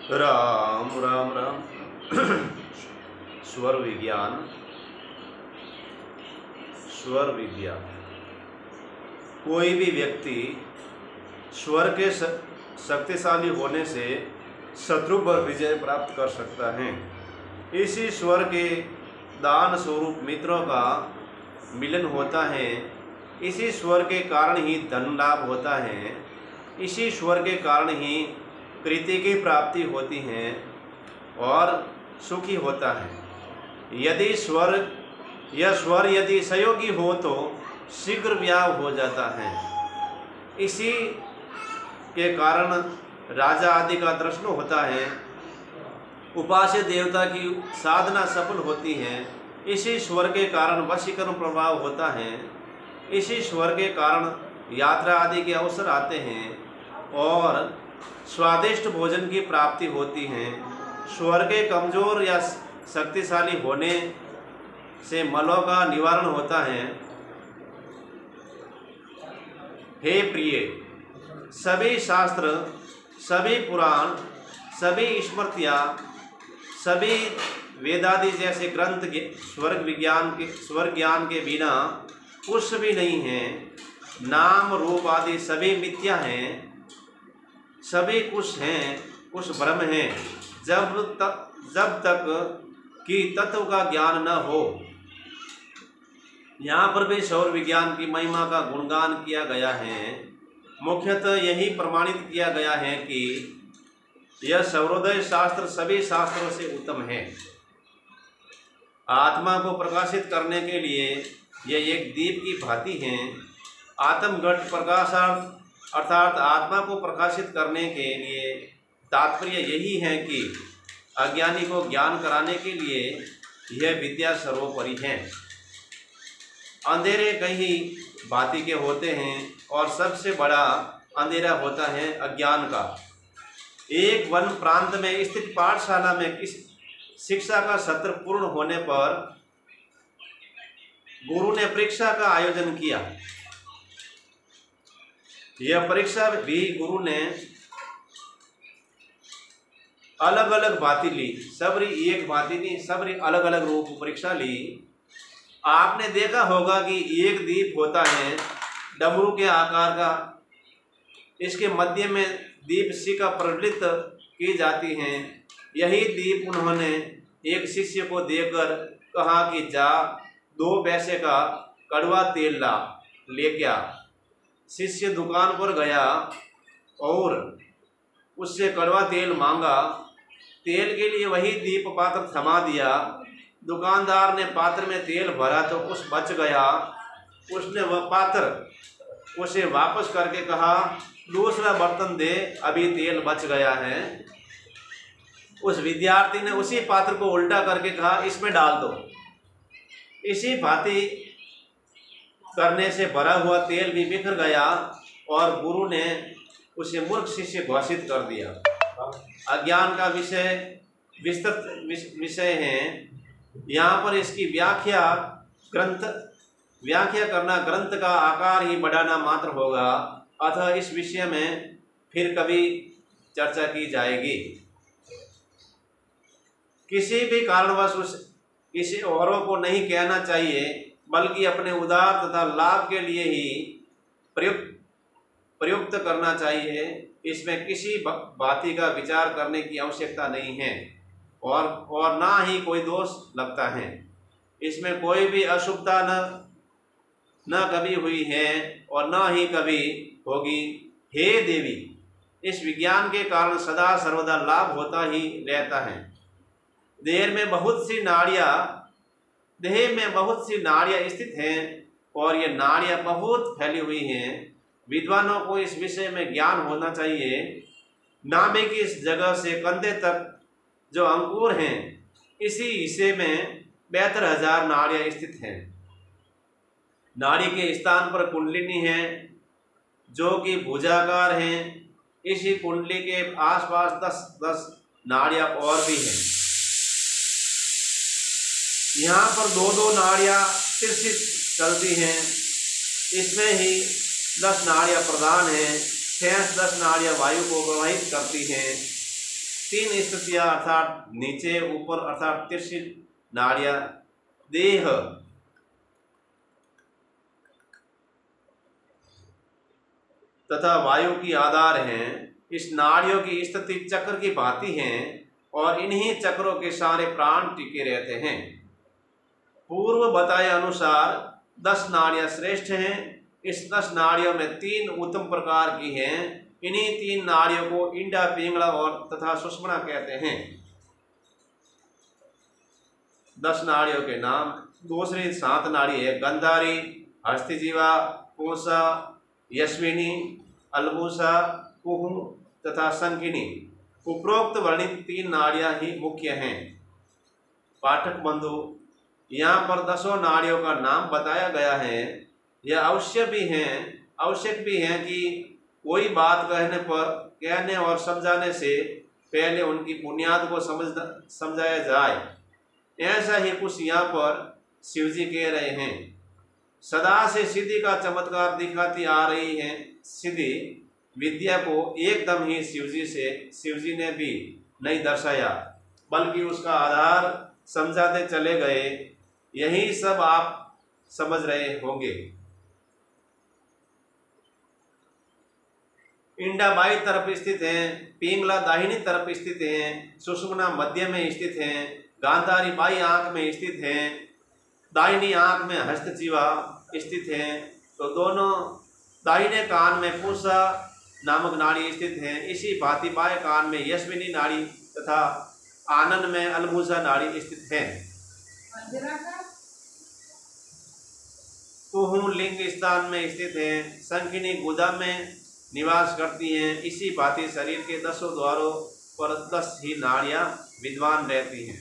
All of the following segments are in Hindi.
राम राम राम। स्वर विज्ञान। स्वर विज्ञान। कोई भी व्यक्ति स्वर के शक्तिशाली होने से शत्रु पर विजय प्राप्त कर सकता है। इसी स्वर के दान स्वरूप मित्रों का मिलन होता है। इसी स्वर के कारण ही धन लाभ होता है। इसी स्वर के कारण ही प्रीति की प्राप्ति होती है और सुखी होता है। यदि स्वर यदि सहयोगी हो तो शीघ्र व्याह हो जाता है। इसी के कारण राजा आदि का दर्शन होता है। उपास्य देवता की साधना सफल होती है। इसी स्वर के कारण वशीकरण प्रभाव होता है। इसी स्वर के कारण यात्रा आदि के अवसर आते हैं और स्वादिष्ट भोजन की प्राप्ति होती है। स्वर के कमजोर या शक्तिशाली होने से मलों का निवारण होता है। हे प्रिय, सभी शास्त्र, सभी पुराण, सभी स्मृतियाँ, सभी वेदादि जैसे ग्रंथ के स्वर ज्ञान के बिना कुछ भी नहीं है। नाम रूप आदि सभी मिथ्या हैं। सभी कुछ हैं, कुछ भ्रम हैं। जब तक कि तत्व का ज्ञान न हो। यहाँ पर भी सौर विज्ञान की महिमा का गुणगान किया गया है। मुख्यतः यही प्रमाणित किया गया है कि यह सौरोदय शास्त्र सभी शास्त्रों से उत्तम है। आत्मा को प्रकाशित करने के लिए यह एक दीप की भांति है। आत्मघट प्रकाशार्थ अर्थात आत्मा को प्रकाशित करने के लिए तात्पर्य यही है कि अज्ञानी को ज्ञान कराने के लिए यह विद्या सर्वोपरि है। अंधेरे कई भांति के होते हैं और सबसे बड़ा अंधेरा होता है अज्ञान का। एक वन प्रांत में स्थित पाठशाला में किस शिक्षा का सत्र पूर्ण होने पर गुरु ने परीक्षा का आयोजन किया। यह परीक्षा भी गुरु ने अलग अलग भांति ली। सबरी एक भांति नहीं, सबरी अलग अलग रूप परीक्षा ली। आपने देखा होगा कि एक दीप होता है डमरू के आकार का। इसके मध्य में दीप शिखा प्रज्वलित की जाती है। यही दीप उन्होंने एक शिष्य को देकर कहा कि जा 2 पैसे का कड़वा तेल ले क्या। शिष्य दुकान पर गया और उससे कड़वा तेल मांगा। तेल के लिए वही दीप पात्र थमा दिया। दुकानदार ने पात्र में तेल भरा तो कुछ बच गया। उसने वह पात्र उसे वापस करके कहा, दूसरा बर्तन दे, अभी तेल बच गया है। उस विद्यार्थी ने उसी पात्र को उल्टा करके कहा, इसमें डाल दो। इसी भांति करने से भरा हुआ तेल भी बिखर गया और गुरु ने उसे मूर्ख शिष्य घोषित कर दिया। अज्ञान का विस्तृत विषय है। यहाँ पर इसकी व्याख्या करना ग्रंथ का आकार ही बढ़ाना मात्र होगा। अतः इस विषय में फिर कभी चर्चा की जाएगी। किसी भी कारणवश किसी औरों को नहीं कहना चाहिए, बल्कि अपने उदार तथा लाभ के लिए ही प्रयुक्त करना चाहिए। इसमें किसी बाती का विचार करने की आवश्यकता नहीं है और ना ही कोई दोष लगता है। इसमें कोई भी अशुभता न कभी हुई है और न ही कभी होगी। हे देवी, इस विज्ञान के कारण सदा सर्वदा लाभ होता ही रहता है। देह में बहुत सी नाड़ियाँ स्थित हैं और ये नाड़ियाँ बहुत फैली हुई हैं। विद्वानों को इस विषय में ज्ञान होना चाहिए। नाभि की इस जगह से कंधे तक जो अंकुर हैं, इसी हिस्से में 72,000 नाड़ियाँ स्थित हैं। नाड़ी के स्थान पर कुंडलिनी है जो कि भुजाकार हैं। इसी कुंडली के आसपास 10 नाड़ियाँ और भी हैं। यहाँ पर 2-2 नाड़ियाँ तिरछी चलती हैं। इसमें ही 10 नाड़ियाँ प्रधान हैं। शेष 10 नाड़ियाँ वायु को प्रवाहित करती हैं। तीन स्थितियां अर्थात नीचे ऊपर अर्थात तिरछी नाड़ियां देह तथा वायु की आधार हैं। इस नाड़ियों की स्थिति चक्र की भांति हैं और इन्हीं चक्रों के सारे प्राण टिके रहते हैं। पूर्व बताए अनुसार 10 नाड़ियां श्रेष्ठ हैं। इस 10 नाड़ियों में 3 उत्तम प्रकार की हैं। इन्हीं 3 नाड़ियों को इंडा, पिंगला और तथा सुषुम्ना कहते हैं। 10 नाड़ियों के नाम। दूसरी 7 नाड़ी है गंधारी, हस्तिजीवा, पूंसा, यश्विनी, अलबूसा, कुहू तथा संकिनी। उपरोक्त वर्णित 3 नाड़ियां ही मुख्य हैं। पाठक बंधु, यहाँ पर 10 नाड़ियों का नाम बताया गया है। यह आवश्यक भी है कि कोई बात कहने और समझाने से पहले उनकी बुनियाद को समझाया जाए। ऐसा ही कुछ यहाँ पर शिवजी कह रहे हैं। सदा से सिद्धि का चमत्कार दिखाती आ रही है। सिद्धि विद्या को एकदम ही शिवजी ने भी नहीं दर्शाया, बल्कि उसका आधार समझाते चले गए। यही सब आप समझ रहे होंगे। इंडा बाईं तरफ स्थित है, पिंगला दाहिनी तरफ स्थित है, सुषुम्ना मध्य में स्थित है, गांधारी बाईं आंख में स्थित है, दाहिनी आंख में हस्तजीवा स्थित है। तो दोनों दाहिने कान में पूंसा नामक नाड़ी स्थित है। इसी भांति बाएं कान में यश्विनी नाड़ी तथा आनन में अलबूसा नाड़ी स्थित है। कुहू लिंग स्थान में स्थित है। संकिनी गुदा में निवास करती हैं। इसी भांति शरीर के 10 द्वारों पर 10 ही नाड़ियां विद्वान रहती हैं।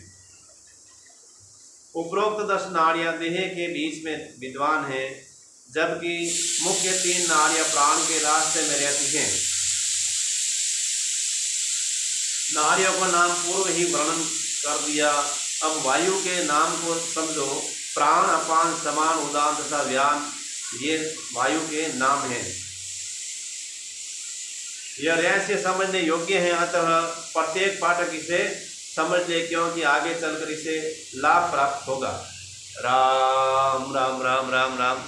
उपरोक्त 10 नाड़ियां देह के बीच में विद्वान हैं, जबकि मुख्य 3 नाड़ियां प्राण के रास्ते में रहती हैं। नाड़ियों का नाम पूर्व ही वर्णन कर दिया। अब वायु के नाम को समझो। प्राण, अपान, समान, उदान तथा व्यान ये वायु के नाम हैं। यह रहस्य समझने योग्य है, अतः प्रत्येक पाठक इसे समझ ले, क्योंकि आगे चलकर इसे लाभ प्राप्त होगा। राम राम राम राम राम।